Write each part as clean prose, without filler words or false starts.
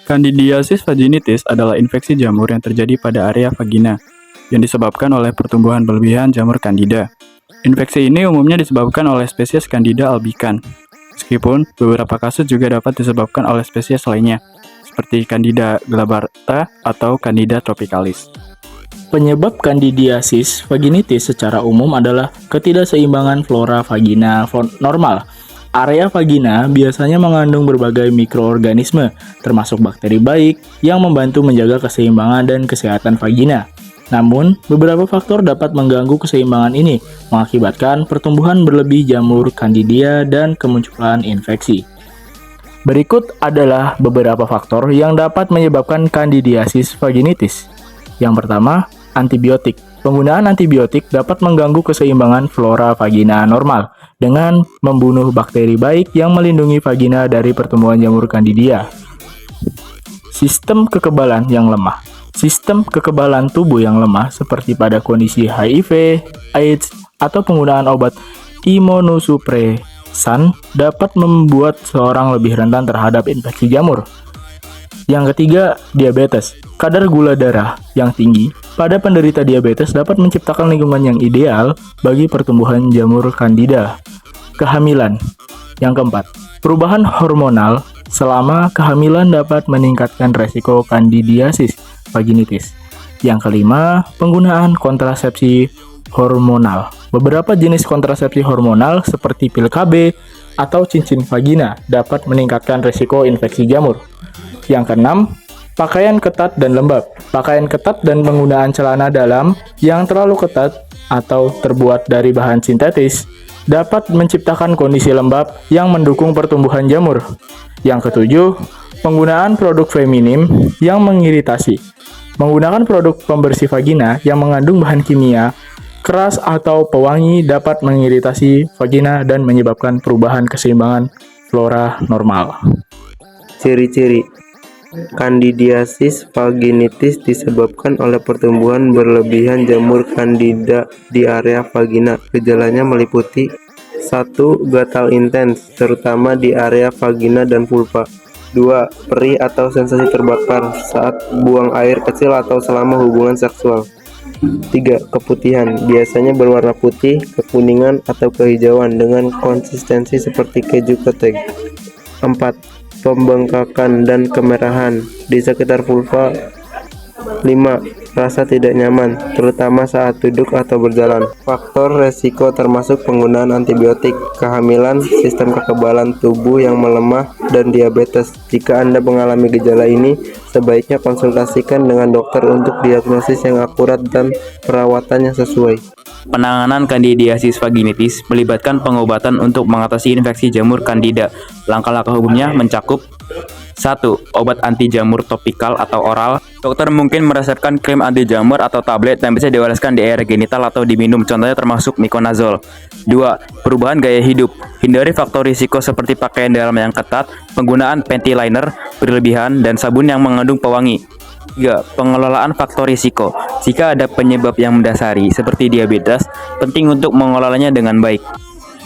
Candidiasis vaginitis adalah infeksi jamur yang terjadi pada area vagina yang disebabkan oleh pertumbuhan berlebihan jamur Candida. Infeksi ini umumnya disebabkan oleh spesies Candida albicans, meskipun beberapa kasus juga dapat disebabkan oleh spesies lainnya, seperti Candida glabrata atau Candida tropicalis. Penyebab candidiasis vaginitis secara umum adalah ketidakseimbangan flora vagina normal. Area vagina biasanya mengandung berbagai mikroorganisme, termasuk bakteri baik, yang membantu menjaga keseimbangan dan kesehatan vagina. Namun, beberapa faktor dapat mengganggu keseimbangan ini, mengakibatkan pertumbuhan berlebih jamur Candida dan kemunculan infeksi. Berikut adalah beberapa faktor yang dapat menyebabkan candidiasis vaginitis. Yang pertama, antibiotik. Penggunaan antibiotik dapat mengganggu keseimbangan flora vagina normal dengan membunuh bakteri baik yang melindungi vagina dari pertumbuhan jamur Candida. Sistem kekebalan yang lemah. Sistem kekebalan tubuh yang lemah seperti pada kondisi HIV, AIDS, atau penggunaan obat imunosupresan dapat membuat seorang lebih rentan terhadap infeksi jamur. Yang ketiga, diabetes. Kadar gula darah yang tinggi pada penderita diabetes dapat menciptakan lingkungan yang ideal bagi pertumbuhan jamur Candida. Kehamilan. Yang keempat, perubahan hormonal selama kehamilan dapat meningkatkan resiko candidiasis vaginitis. Yang kelima, penggunaan kontrasepsi hormonal. Beberapa jenis kontrasepsi hormonal seperti pil KB atau cincin vagina dapat meningkatkan resiko infeksi jamur. Yang keenam, pakaian ketat dan lembab. Pakaian ketat dan penggunaan celana dalam yang terlalu ketat atau terbuat dari bahan sintetis dapat menciptakan kondisi lembab yang mendukung pertumbuhan jamur. Yang ketujuh, penggunaan produk feminim yang mengiritasi. Menggunakan produk pembersih vagina yang mengandung bahan kimia keras atau pewangi dapat mengiritasi vagina dan menyebabkan perubahan keseimbangan flora normal. Ciri-ciri candidiasis vaginitis disebabkan oleh pertumbuhan berlebihan jamur Candida di area vagina. Gejalanya meliputi 1. Gatal intens, terutama di area vagina dan vulva. 2. Perih atau sensasi terbakar saat buang air kecil atau selama hubungan seksual. 3. Keputihan, biasanya berwarna putih, kekuningan, atau kehijauan dengan konsistensi seperti keju ketek. 4. Pembengkakan dan kemerahan di sekitar vulva. 5. Rasa tidak nyaman, terutama saat duduk atau berjalan. Faktor resiko termasuk penggunaan antibiotik, kehamilan, sistem kekebalan tubuh yang melemah, dan diabetes. Jika Anda mengalami gejala ini, sebaiknya konsultasikan dengan dokter untuk diagnosis yang akurat dan perawatan yang sesuai. Penanganan candidiasis vaginitis melibatkan pengobatan untuk mengatasi infeksi jamur Candida. Langkah-langkah umumnya mencakup 1. Obat anti jamur topikal atau oral. Dokter mungkin meresepkan krim anti jamur atau tablet yang bisa dioleskan di area genital atau diminum, contohnya termasuk miconazole. 2. Perubahan gaya hidup. Hindari faktor risiko seperti pakaian dalam yang ketat, penggunaan panty liner berlebihan, dan sabun yang mengandung pewangi. 3. Pengelolaan faktor risiko. Jika ada penyebab yang mendasari seperti diabetes, penting untuk mengelolanya dengan baik.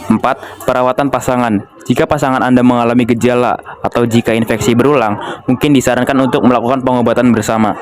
4. Perawatan pasangan. Jika pasangan Anda mengalami gejala atau jika infeksi berulang, mungkin disarankan untuk melakukan pengobatan bersama.